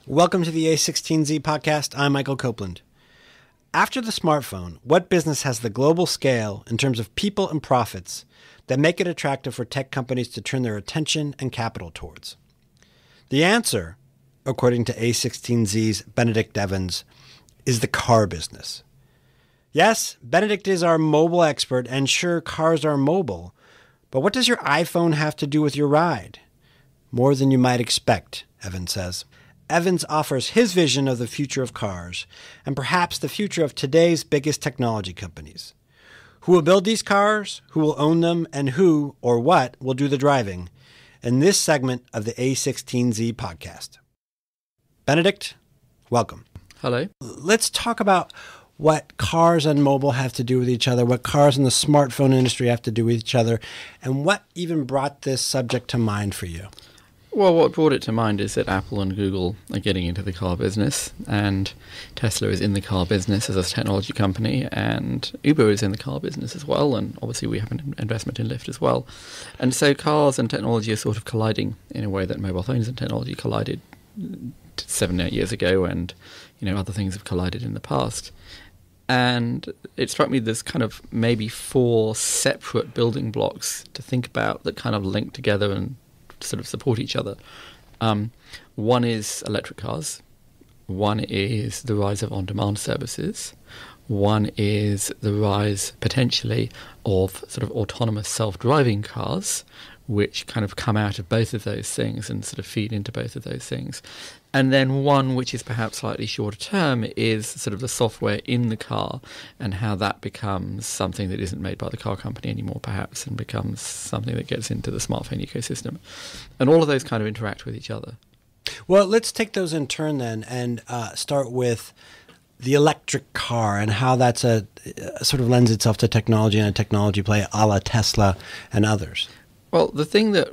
Welcome to the a16z podcast. I'm Michael Copeland. After the smartphone, what business has the global scale in terms of people and profits that make it attractive for tech companies to turn their attention and capital towards? The answer, according to a16z's Benedict Evans, is the car business. Yes, Benedict is our mobile expert, and sure, cars are mobile, but what does your iPhone have to do with your ride? More than you might expect, Evans says. Evans offers his vision of the future of cars, and perhaps the future of today's biggest technology companies. Who will build these cars, who will own them, and who, or what, will do the driving in this segment of the A16Z podcast. Benedict, welcome. Hello. Let's talk about what cars and mobile have to do with each other, what cars and the smartphone industry have to do with each other, and what even brought this subject to mind for you. Well, what brought it to mind is that Apple and Google are getting into the car business, and Tesla is in the car business as a technology company, and Uber is in the car business as well, and obviously we have an investment in Lyft as well. And so cars and technology are sort of colliding in a way that mobile phones and technology collided 7-8 years ago, and other things have collided in the past. And it struck me there's kind of maybe 4 separate building blocks to think about that kind of link together and sort of support each other. One is electric cars. One is the rise of on-demand services. One is the rise, potentially, of sort of autonomous self-driving cars, which kind of come out of both of those things and sort of feed into both of those things. And then one, which is perhaps slightly shorter term, is sort of the software in the car and how that becomes something that isn't made by the car company anymore, perhaps, and becomes something that gets into the smartphone ecosystem. And all of those kind of interact with each other. Well, let's take those in turn then and start with the electric car and how that's sort of lends itself to technology and a technology play a la Tesla and others. Well, the thing that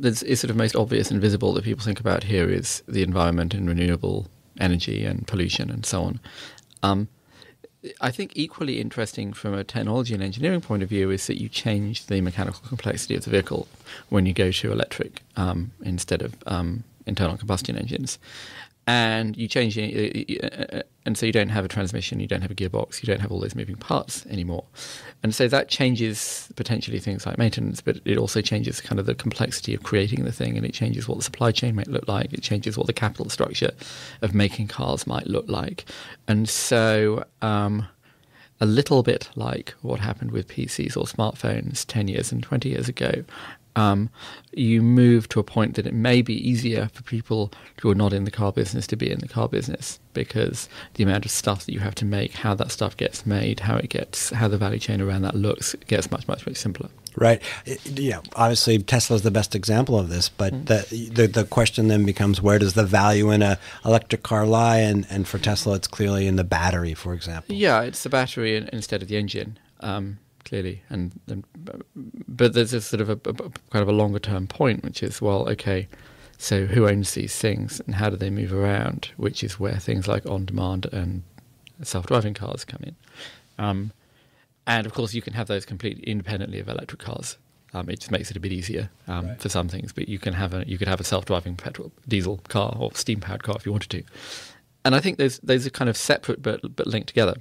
is sort of most obvious and visible that people think about here is the environment and renewable energy and pollution and so on. I think equally interesting from a technology and engineering point of view is that you change the mechanical complexity of the vehicle when you go to electric instead of internal combustion engines. And you change it, and so you don't have a transmission, you don't have a gearbox, you don't have all those moving parts anymore. And so that changes potentially things like maintenance, but it also changes kind of the complexity of creating the thing, and it changes what the supply chain might look like. It changes what the capital structure of making cars might look like. And so a little bit like what happened with PCs or smartphones 10 years and 20 years ago, you move to a point that it may be easier for people who are not in the car business to be in the car business, because the amount of stuff that you have to make, how that stuff gets made, how the value chain around that looks, gets much, much, much simpler. Right. Obviously Tesla's the best example of this, but the question then becomes, where does the value in a electric car lie? And for Tesla, it's clearly in the battery, for example. Yeah, it's the battery instead of the engine. Clearly, but there's a sort of a kind of a longer term point, which is, well, okay, so who owns these things and how do they move around, which is where things like on-demand and self-driving cars come in. And of course you can have those completely independently of electric cars. It just makes it a bit easier for some things, but you could have a self-driving diesel car or steam-powered car if you wanted to. And I think those are kind of separate but linked together.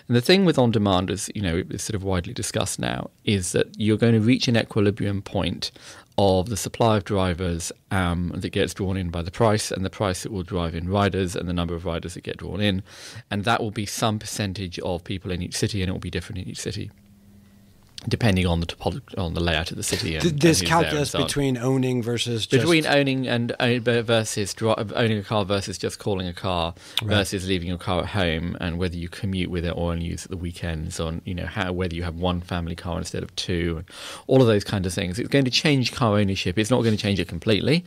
And the thing with on-demand is, it's sort of widely discussed now, is that you're going to reach an equilibrium point of the supply of drivers that gets drawn in by the price, and the price that will drive in riders and the number of riders that get drawn in. And that will be some percentage of people in each city, and it will be different in each city, depending on the layout of the city. And this calculus between owning versus just... Between owning versus owning a car versus just calling a car, versus leaving your car at home, and whether you commute with it or only use it at the weekends, on whether you have one family car instead of two, and all of those kinds of things. It's going to change car ownership. It's not going to change it completely,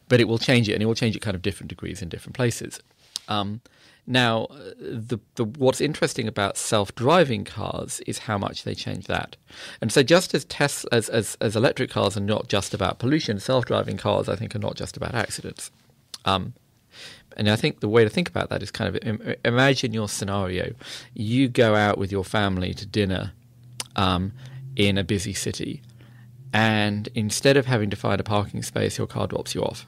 but it will change it, and it will change it kind of different degrees in different places. Now, what's interesting about self-driving cars is how much they change that. And so just as electric cars are not just about pollution, self-driving cars, I think, are not just about accidents. And I think the way to think about that is kind of imagine your scenario. You go out with your family to dinner in a busy city, and instead of having to find a parking space, your car drops you off.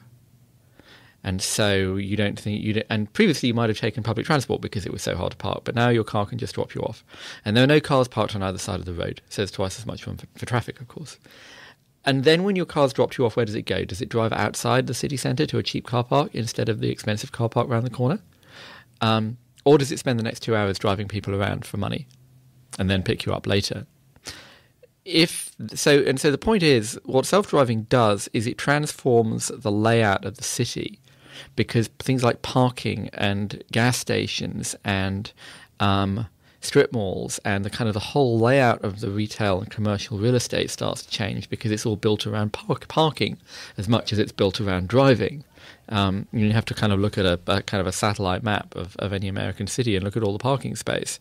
And so you don't think and previously you might have taken public transport because it was so hard to park, but now your car can just drop you off. And there are no cars parked on either side of the road, so there's twice as much room for traffic, of course. And then when your car's dropped you off, where does it go? Does it drive outside the city centre to a cheap car park instead of the expensive car park around the corner? Or does it spend the next 2 hours driving people around for money and then pick you up later? So the point is, what self-driving does is it transforms the layout of the city, because things like parking and gas stations and strip malls and the whole layout of the retail and commercial real estate starts to change, because it's all built around parking as much as it's built around driving. You have to kind of look at a satellite map of any American city and look at all the parking space.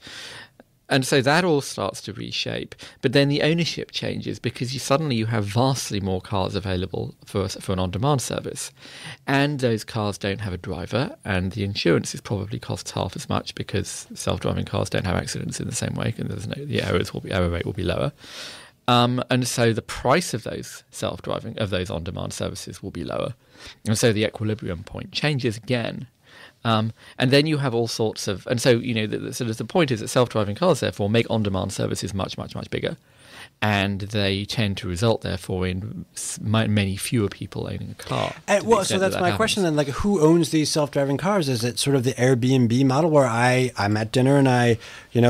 And so that all starts to reshape. But then the ownership changes, because suddenly you have vastly more cars available for an on-demand service. And those cars don't have a driver, and the insurance probably costs half as much, because self-driving cars don't have accidents in the same way, and the error rate will be lower. And so the price of those those on-demand services will be lower. And so the equilibrium point changes again. And then you have all sorts of, and so the point is that self-driving cars therefore make on-demand services much, much, much bigger, and they tend to result therefore in many fewer people owning a car. So that's my question then. Like, who owns these self-driving cars? Is it sort of the Airbnb model where I'm at dinner and I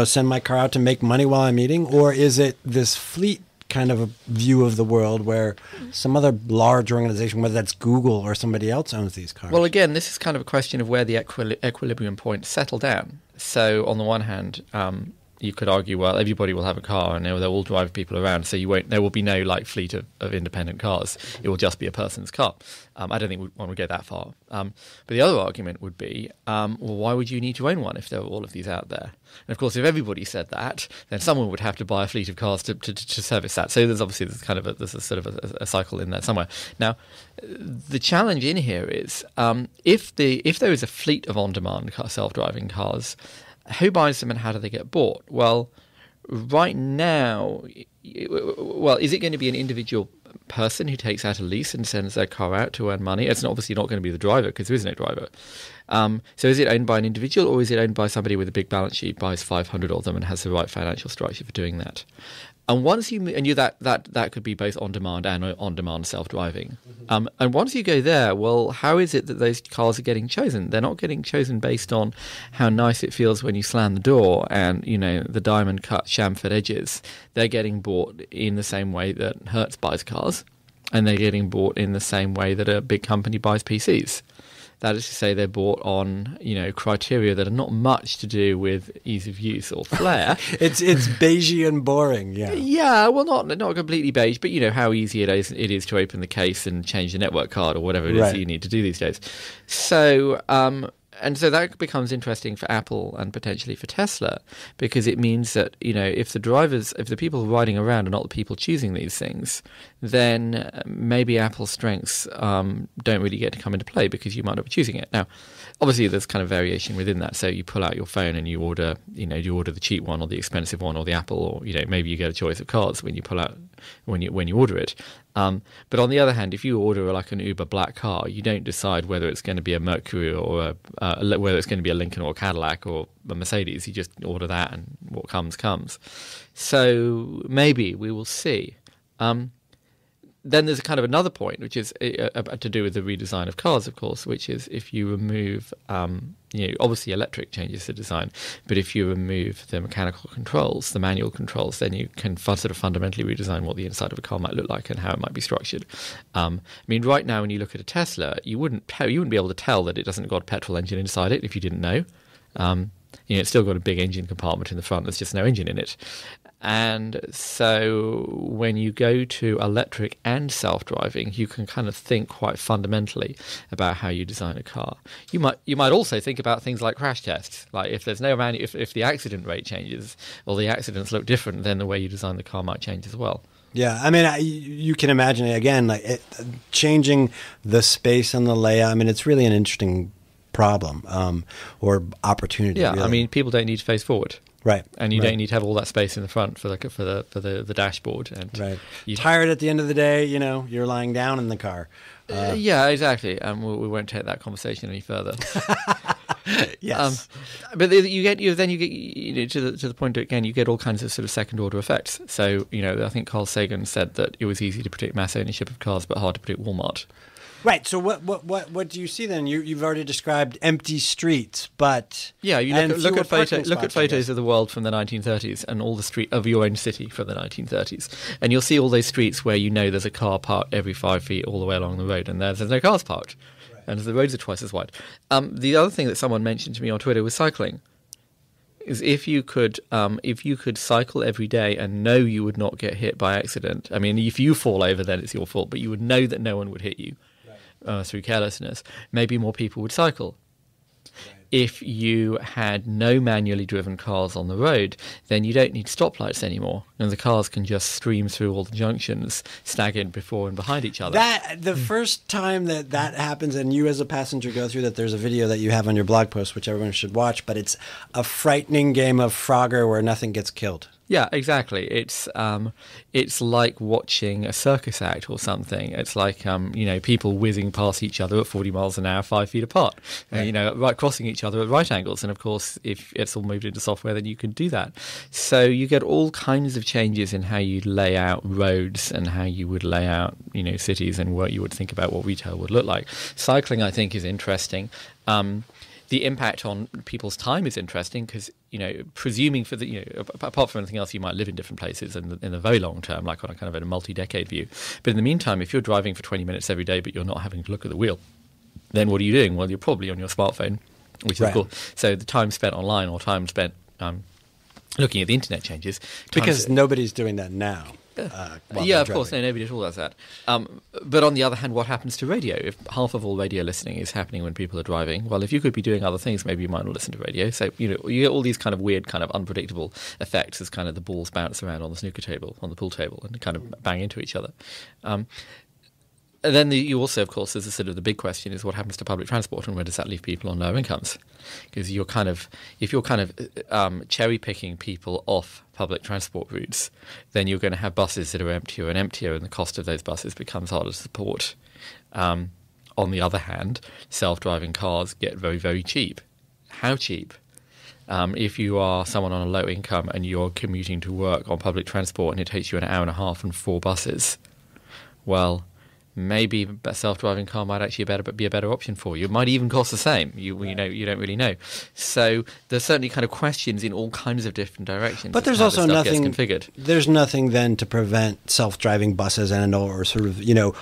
send my car out to make money while I'm eating, or is it this fleet kind of a view of the world where some other large organization, whether that's Google or somebody else, owns these cars? Well, again, this is kind of a question of where the equilibrium points settle down. So on the one hand, you could argue, well, everybody will have a car and they'll all drive people around, so there will be no fleet of independent cars. It will just be a person's car. I don't think one would go that far. But the other argument would be, well, why would you need to own one if there were all of these out there? And of course, if everybody said that, then someone would have to buy a fleet of cars to service that. So there's a cycle in there somewhere. Now, the challenge in here is, if there is a fleet of on-demand self-driving cars, who buys them and how do they get bought? Well, right now, is it going to be an individual person who takes out a lease and sends their car out to earn money? It's obviously not going to be the driver, because there is no driver. So is it owned by an individual, or is it owned by somebody with a big balance sheet, buys 500 of them and has the right financial structure for doing that? And once that could be both on-demand and on-demand self-driving. And once you go there, well, how is it that those cars are getting chosen? They're not getting chosen based on how nice it feels when you slam the door and, the diamond-cut chamfered edges. They're getting bought in the same way that Hertz buys cars, and they're getting bought in the same way that a big company buys PCs. That is to say, they're bought on, criteria that are not much to do with ease of use or flair. It's beigey and boring, yeah. Yeah, well, not completely beige, but how easy it is to open the case and change the network card or whatever it is that you need to do these days. So, and so that becomes interesting for Apple and potentially for Tesla, because it means that, if the people riding around are not the people choosing these things, then maybe Apple's strengths don't really get to come into play, because you might not be choosing it. Now, obviously, there's kind of variation within that. So you pull out your phone and you order the cheap one or the expensive one or the Apple, or maybe you get a choice of cars when you order it. But on the other hand, if you order an Uber black car, you don't decide whether it's going to be a Mercury or whether it's going to be a Lincoln or a Cadillac or a Mercedes. You just order that, and what comes. So maybe we will see. Then there's kind of another point, which is to do with the redesign of cars, of course, which is if you remove, obviously electric changes the design, but if you remove the mechanical controls, the manual controls, then you can sort of fundamentally redesign what the inside of a car might look like and how it might be structured. Right now, when you look at a Tesla, you wouldn't be able to tell that it doesn't got a petrol engine inside it if you didn't know. It's still got a big engine compartment in the front. There's just no engine in it. And so when you go to electric and self-driving, you can kind of think quite fundamentally about how you design a car. You might also think about things like crash tests. Like if there's no if the accident rate changes or the accidents look different, then the way you design the car might change as well. Yeah, you can imagine it again, changing the space and the layout. It's really an interesting problem or opportunity. Yeah, really. People don't need to face forward. Right. And you right. don't need to have all that space in the front for the dashboard. And Right. Tired at the end of the day, you're lying down in the car. Yeah, exactly. And we won't take that conversation any further. Yes. But you get to the point again. You get all kinds of sort of second order effects. So I think Carl Sagan said that it was easy to predict mass ownership of cars, but hard to predict Walmart. Right. So what do you see then? You've already described empty streets, but yeah, you look at photos of the world from the 1930s and all the street of your own city from the 1930s, and you'll see all those streets where there's a car parked every 5 feet all the way along the road, and there's no cars parked, and the roads are twice as wide. The other thing that someone mentioned to me on Twitter was cycling. Is if you could cycle every day and know you would not get hit by accident. I mean, if you fall over, then it's your fault, but you would know that no one would hit you. Through carelessness, maybe more people would cycle. Right. If you had no manually driven cars on the road, then you don't need stoplights anymore, and the cars can just stream through all the junctions, staggered before and behind each other. The first time that happens, and you as a passenger go through that, there's a video that you have on your blog post, which everyone should watch, but it's a frightening game of Frogger where nothing gets killed. Yeah, exactly. It's like watching a circus act or something. It's like people whizzing past each other at 40 miles an hour, 5 feet apart, right crossing each other at right angles. And of course, if it's all moved into software, then you can do that. So you get all kinds of changes in how you lay out roads and how you would lay out cities and what you would think about what retail would look like. Cycling, I think, is interesting. The impact on people's time is interesting because, presuming for apart from anything else, you might live in different places in the very long term, like on a kind of a multi-decade view. But in the meantime, if you're driving for 20 minutes every day, but you're not having to look at the wheel, then what are you doing? Well, you're probably on your smartphone, which is cool. So the time spent online or time spent looking at the internet changes. Because nobody's doing that now. Of course, nobody at all does that. But on the other hand, what happens to radio? If half of all radio listening is happening when people are driving, well, if you could be doing other things, maybe you might not listen to radio. So, you get all these kind of weird, kind of unpredictable effects as kind of the balls bounce around on the snooker table, on the pool table, and kind of bang into each other. And then you also, of course, there's sort of the big question is what happens to public transport and where does that leave people on lower incomes? Because if you're cherry picking people off public transport routes, then you're going to have buses that are emptier and emptier, and the cost of those buses becomes harder to support. On the other hand, self-driving cars get very, very cheap. How cheap? If you are someone on a low income and you're commuting to work on public transport and it takes you an hour and a half and 4 buses, well, maybe a self-driving car might actually be a better option for you. It might even cost the same. You don't really know. So there's certainly kind of questions in all kinds of different directions. But there's also nothing configured. There's nothing then to prevent self-driving buses or sort of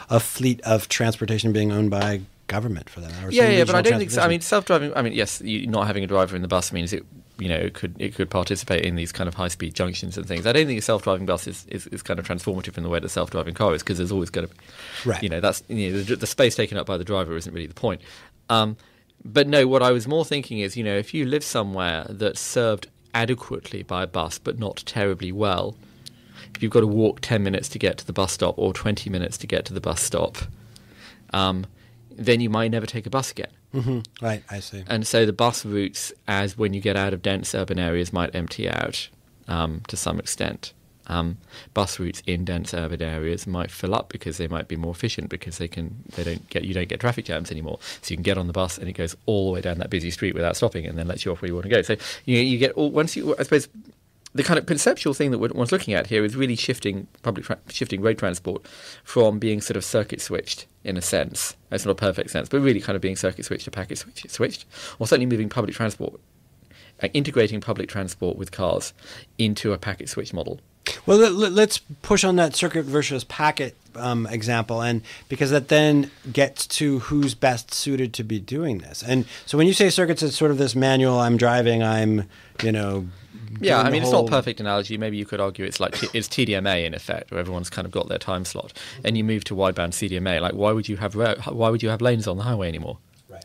a fleet of transportation being owned by government for that. Yeah, but I don't think so. I mean, self-driving. I mean, yes, not having a driver in the bus means it. It could participate in these kind of high-speed junctions and things. I don't think a self-driving bus is kind of transformative in the way that a self-driving car is, because there's always going to be, right. That's the space taken up by the driver isn't really the point. But no, what I was more thinking is, if you live somewhere that's served adequately by a bus but not terribly well, if you've got to walk 10 minutes to get to the bus stop or 20 minutes to get to the bus stop, then you might never take a bus again. Mm-hmm. Right, I see. And so the bus routes, as when you get out of dense urban areas, might empty out to some extent. Bus routes in dense urban areas might fill up because they might be more efficient because you don't get traffic jams anymore. So you can get on the bus and it goes all the way down that busy street without stopping and then lets you off where you want to go. So you get I suppose. The kind of conceptual thing that one's looking at here is really shifting road transport from being sort of circuit switched in a sense. It's not a perfect sense, but really kind of being circuit switched to packet switched, or certainly moving public transport, integrating public transport with cars into a packet switch model. Well, let's push on that circuit versus packet example, and because that then gets to who's best suited to be doing this. And so when you say circuits, it's sort of this manual. I'm driving. Yeah, I mean, it's not a perfect analogy. Maybe you could argue it's TDMA in effect, where everyone's kind of got their time slot, and you move to wideband CDMA. Like, why would you have lanes on the highway anymore? Right.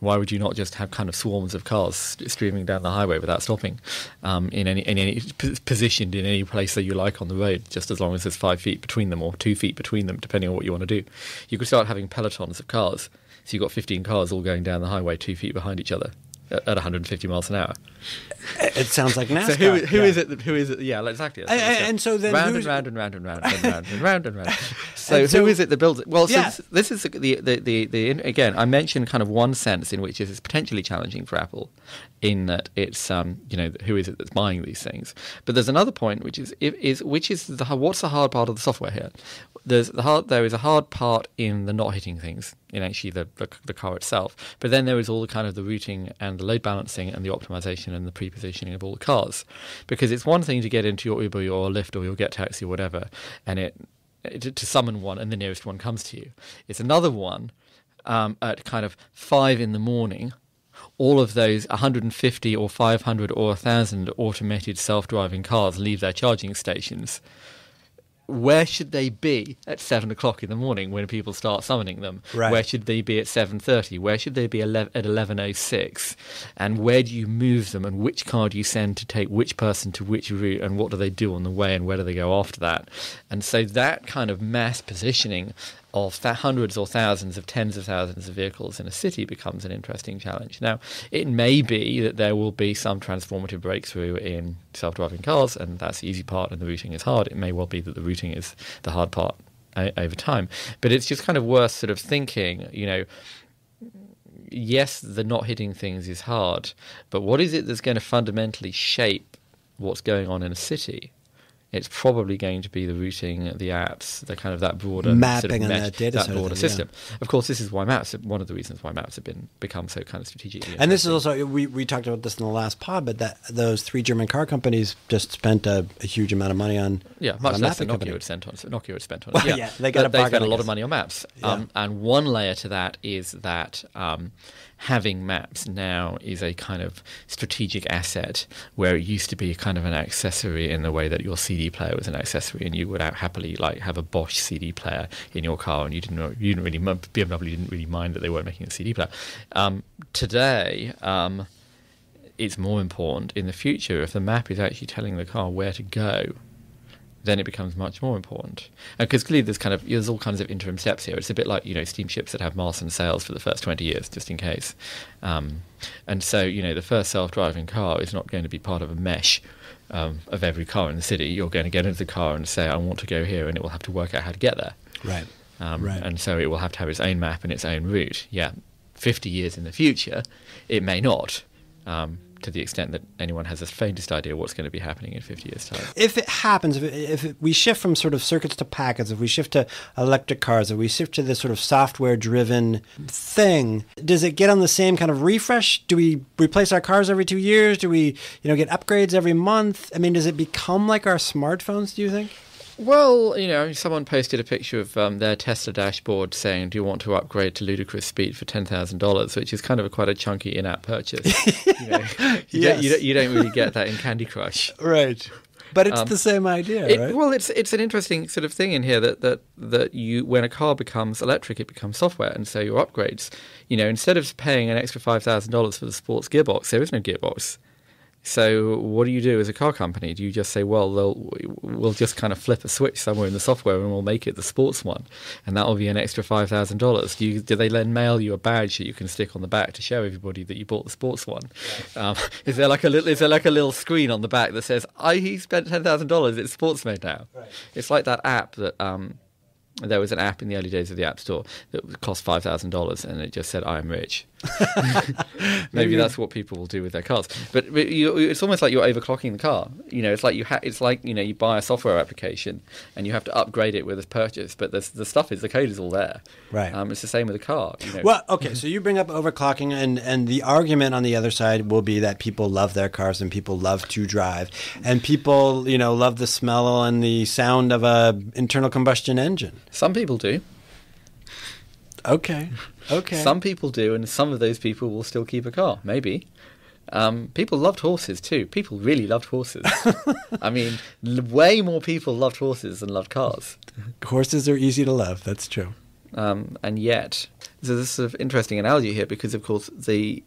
Why would you not just have kind of swarms of cars streaming down the highway without stopping, in any positioned in any place that you like on the road, just as long as there's 5 feet between them or 2 feet between them, depending on what you want to do. You could start having pelotons of cars, so you've got 15 cars all going down the highway 2 feet behind each other. at 150 miles an hour. It sounds like NASCAR. So who is it? Who is it? Yeah, exactly. And so then round and round and round and round and round and round and round. So who is it that builds it? Well, this is the again. I mentioned kind of one sense in which it is potentially challenging for Apple, in that it's who is it that's buying these things? But there's another point which is what's the hard part of the software here? There is a hard part in the not hitting things, in actually the car itself. But then there is all the kind of the routing and the load balancing and the optimization and the pre-positioning of all the cars. Because it's one thing to get into your Uber or Lyft or your Get Taxi or whatever, and to summon one and the nearest one comes to you. It's another one at kind of 5 a.m, all of those 150 or 500 or 1,000 automated self-driving cars leave their charging stations. Where should they be at 7 o'clock in the morning when people start summoning them? Right. Where should they be at 7:30? Where should they be at 11:06? And where do you move them? And which car do you send to take which person to which route? And what do they do on the way? And where do they go after that? And so that kind of mass positioning of hundreds or thousands of tens of thousands of vehicles in a city becomes an interesting challenge. Now, it may be that there will be some transformative breakthrough in self-driving cars, and that's the easy part, and the routing is hard. It may well be that the routing is the hard part over time. But it's just kind of worth sort of thinking, yes, the not hitting things is hard, but what is it that's going to fundamentally shape what's going on in a city? It's probably going to be the routing, the apps, the kind of that broader mapping sort of and that data that broader system. Yeah. Of course, this is why one of the reasons why maps have become so kind of strategically. And this is also we talked about this in the last pod, but that those 3 German car companies just spent a huge amount of money on much on less than company. Nokia had spent on it. Well, they got they spent a lot of money on maps. Yeah. And one layer to that is that having maps now is a kind of strategic asset, where it used to be kind of an accessory in the way that your CD player was an accessory, and you would happily have a Bosch CD player in your car, and BMW didn't really mind that they weren't making a CD player. Today, it's more important. In the future, if the map is actually telling the car where to go, then it becomes much more important. Because clearly there's all kinds of interim steps here. It's a bit like, steamships that have masts and sails for the first 20 years, just in case. And so, the first self-driving car is not going to be part of a mesh of every car in the city. You're going to get into the car and say, I want to go here, and it will have to work out how to get there. Right. And so it will have to have its own map and its own route. Yeah, 50 years in the future, it may not. To the extent that anyone has the faintest idea what's going to be happening in 50 years' time. If it happens, if we shift from sort of circuits to packets, if we shift to electric cars, if we shift to this sort of software-driven thing, does it get on the same kind of refresh? Do we replace our cars every 2 years? Do we, get upgrades every month? I mean, does it become like our smartphones, do you think? Well, someone posted a picture of their Tesla dashboard saying, do you want to upgrade to ludicrous speed for $10,000, which is kind of quite a chunky in-app purchase. You don't really get that in Candy Crush. Right. But it's the same idea, right? Well, it's an interesting sort of thing in here that you, when a car becomes electric, it becomes software, and so your upgrades, instead of paying an extra $5,000 for the sports gearbox, there is no gearbox. So what do you do as a car company? Do you just say, well, we'll just kind of flip a switch somewhere in the software and we'll make it the sports one, and that will be an extra $5,000? Do they then mail you a badge that you can stick on the back to show everybody that you bought the sports one? Is there like a little screen on the back that says, he spent $10,000, it's sports mode now? Right. It's like that app that there was an app in the early days of the App Store that cost $5,000, and it just said, I am rich. Maybe that's what people will do with their cars. But it's almost like you're overclocking the car. It's like you buy a software application and you have to upgrade it with a purchase, but the code is all there. Right. It's the same with a car. Well, okay, so you bring up overclocking, and the argument on the other side will be that people love their cars and people love to drive, and people love the smell and the sound of a internal combustion engine. Some people do. Okay. Some people do, and some of those people will still keep a car, maybe. People loved horses too. People really loved horses. I mean, way more people loved horses than loved cars. Horses are easy to love, that's true. And yet, there's this sort of interesting analogy here, because, of course, the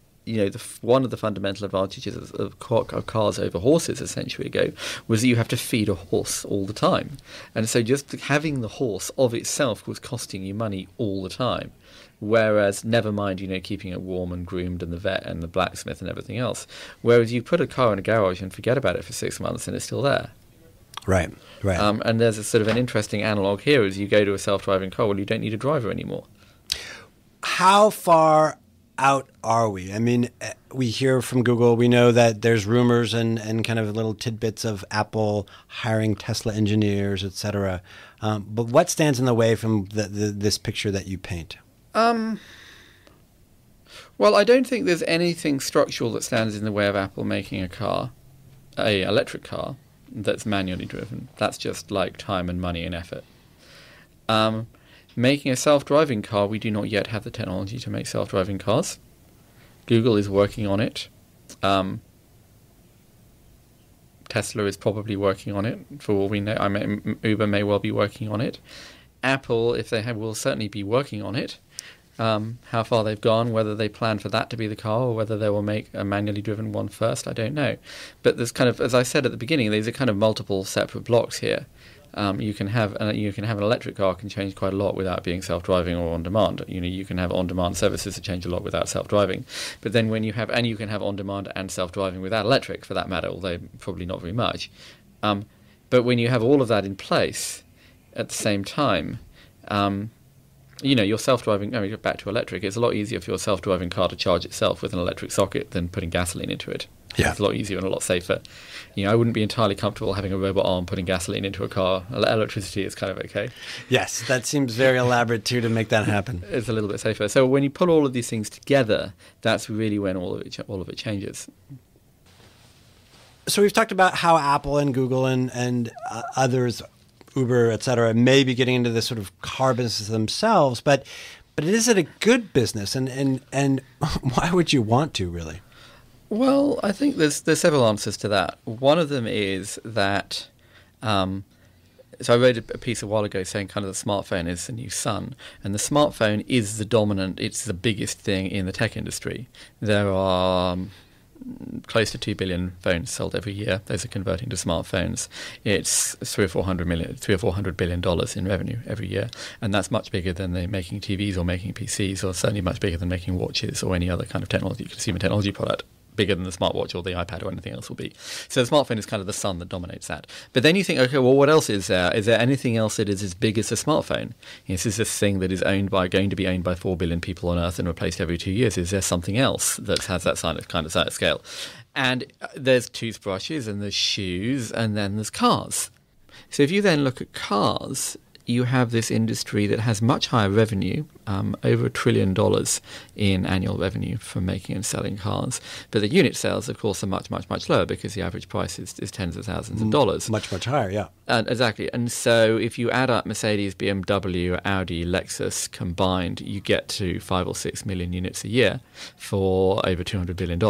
one of the fundamental advantages of cars over horses a century ago was that you have to feed a horse all the time. And so just having the horse of itself was costing you money all the time. Whereas, never mind, keeping it warm and groomed and the vet and the blacksmith and everything else. Whereas you put a car in a garage and forget about it for 6 months and it's still there. Right. And there's a sort of an interesting analogue here as you go to a self-driving car. Well, you don't need a driver anymore. How far out are we? I mean, we hear from Google, we know that there's rumors and kind of little tidbits of Apple hiring Tesla engineers, et cetera. But what stands in the way from this picture that you paint? Well, I don't think there's anything structural that stands in the way of Apple making a electric car that's manually driven. That's just like time and money and effort. Making a self-driving car, we do not yet have the technology to make self-driving cars. Google is working on it. Tesla is probably working on it, for all we know. Uber may well be working on it. Apple, if they have, will certainly be working on it. How far they've gone, whether they plan for that to be the car or whether they will make a manually driven one first, I don't know. But there's kind of, as I said at the beginning, there's a kind of multiple separate blocks here. You can have an electric car can change quite a lot without being self-driving or on demand. You can have on-demand services that change a lot without self-driving. But then you can have on-demand and self-driving without electric, for that matter, although probably not very much. But when you have all of that in place at the same time, your self-driving, back to electric, it's a lot easier for your self-driving car to charge itself with an electric socket than putting gasoline into it. Yeah. It's a lot easier and a lot safer. I wouldn't be entirely comfortable having a robot arm putting gasoline into a car. Electricity is kind of okay. Yes, that seems very elaborate too to make that happen. It's a little bit safer. So when you put all of these things together, that's really when all of it changes. So we've talked about how Apple and Google and others, Uber, et cetera, may be getting into this sort of car business themselves, but is it a good business? And why would you want to, really? Well, I think there's several answers to that. One of them is that, so I wrote a piece a while ago saying kind of the smartphone is the new sun, and the smartphone is it's the biggest thing in the tech industry. There are close to 2 billion phones sold every year. Those are converting to smartphones. It's $300 billion in revenue every year, and that's much bigger than they're making TVs or making PCs, or certainly much bigger than making watches or any other kind of consumer technology product. Bigger than the smartwatch or the iPad or anything else will be. So the smartphone is kind of the sun that dominates that. But then you think, okay, well, what else is there? Is there anything else that is as big as a smartphone? This is this thing that is going to be owned by 4 billion people on Earth and replaced every 2 years. Is there something else that has that kind of scale? And there's toothbrushes and there's shoes and then there's cars. So if you then look at cars, you have this industry that has much higher revenue, over $1 trillion in annual revenue from making and selling cars. But the unit sales, of course, are much, much, much lower because the average price is tens of thousands of dollars. Much, much higher, yeah. Exactly. And so if you add up Mercedes, BMW, Audi, Lexus combined, you get to 5 or 6 million units a year for over $200 billion.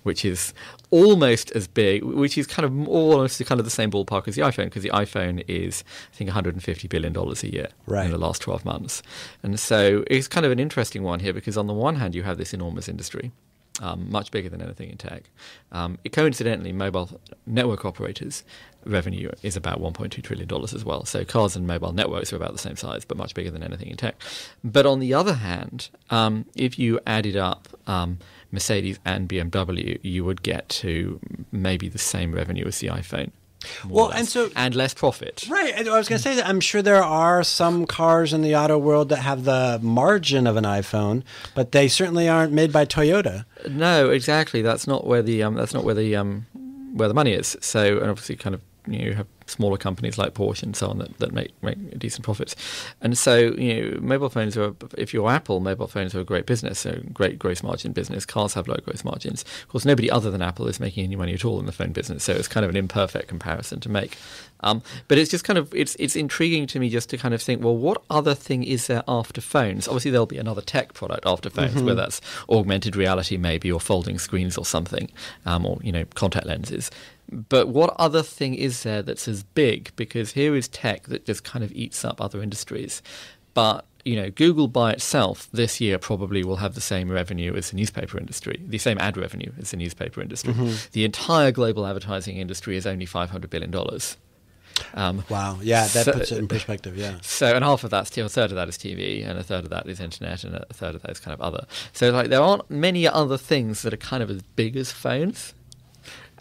Which is almost as big, which is kind of almost kind of the same ballpark as the iPhone, because the iPhone is, I think, $150 billion a year in the last 12 months. And so it's kind of an interesting one here, because on the one hand, you have this enormous industry, much bigger than anything in tech. Coincidentally, mobile network operators' revenue is about $1.2 trillion as well. So cars and mobile networks are about the same size, but much bigger than anything in tech. But on the other hand, if you added up Mercedes and BMW, you would get to maybe the same revenue as the iPhone. Well, and less profit. Right. I was going to say that I'm sure there are some cars in the auto world that have the margin of an iPhone, but they certainly aren't made by Toyota. No, exactly. That's not where the money is. So, and obviously, kind of, you have smaller companies like Porsche and so on that make decent profits. And so, mobile phones are, if you're Apple, mobile phones are a great business, so great gross margin business. Cars have low gross margins. Of course, nobody other than Apple is making any money at all in the phone business, so it's kind of an imperfect comparison to make. But it's just kind of, it's intriguing to me just to kind of think, well, what other thing is there after phones? Obviously, there'll be another tech product after phones, whether that's augmented reality maybe, or folding screens or something, or, contact lenses. But what other thing is there that's as big? Because here is tech that just kind of eats up other industries. But Google by itself this year probably will have the same revenue as the newspaper industry, the same ad revenue as the newspaper industry. The entire global advertising industry is only $500 billion. Wow. Yeah, that puts it in perspective, yeah. So, and half of that's, a third of that is TV, and a third of that is internet, and a third of that is kind of other. So, there aren't many other things that are kind of as big as phones,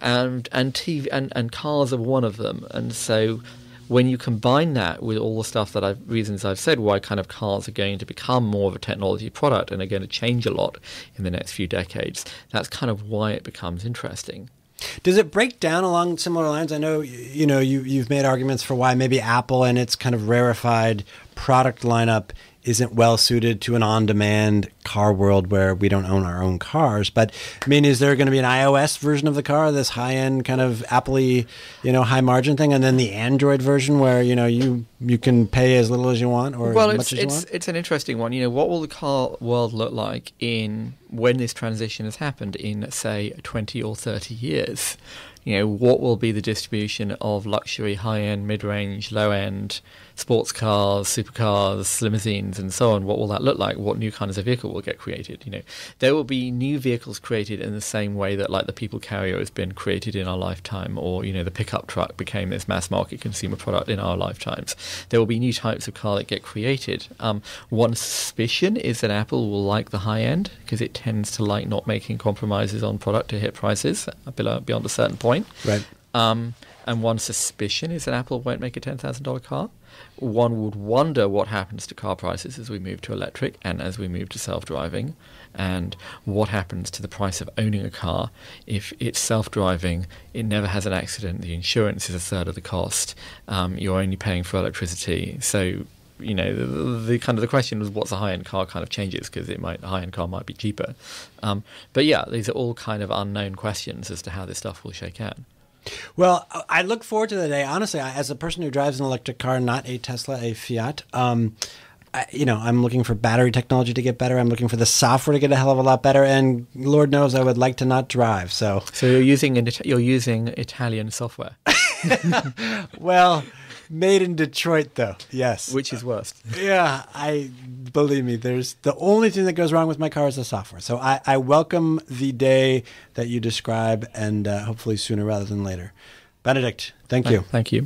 and TV and cars are one of them. And so, when you combine that with all the stuff reasons I've said why kind of cars are going to become more of a technology product and are going to change a lot in the next few decades, that's kind of why it becomes interesting. Does it break down along similar lines? I know you've made arguments for why maybe Apple and its kind of rarefied product lineup isn't well suited to an on-demand car world where we don't own our own cars. But I mean, is there going to be an iOS version of the car, this high-end kind of Apple-y, high margin thing, and then the Android version where you can pay as little as you want or as much as you want? It's an interesting one. What will the car world look like when this transition has happened in, say, 20 or 30 years? What will be the distribution of luxury, high-end, mid-range, low-end sports cars, supercars, limousines, and so on? What will that look like? What new kinds of vehicle will get created? There will be new vehicles created in the same way that, like, the people carrier has been created in our lifetime, or the pickup truck became this mass-market consumer product in our lifetimes. There will be new types of car that get created. One suspicion is that Apple will like the high-end because it tends to like not making compromises on product to hit prices beyond a certain point. Right. And one suspicion is that Apple won't make a $10,000 car. One would wonder what happens to car prices as we move to electric and as we move to self-driving, and what happens to the price of owning a car if it's self-driving, it never has an accident, the insurance is a third of the cost, you're only paying for electricity. So the kind of the question was what's a high-end car kind of changes because a high-end car might be cheaper. But yeah, these are all kind of unknown questions as to how this stuff will shake out. Well, I look forward to the day. Honestly, as a person who drives an electric car, not a Tesla, a Fiat, I'm looking for battery technology to get better. I'm looking for the software to get a hell of a lot better. And Lord knows I would like to not drive. So you're using Italian software. Well, made in Detroit, though. Yes. Which is worst? Yeah, believe me, the only thing that goes wrong with my car is the software. So I welcome the day that you describe, and hopefully sooner rather than later. Benedict, thank you. Thank you.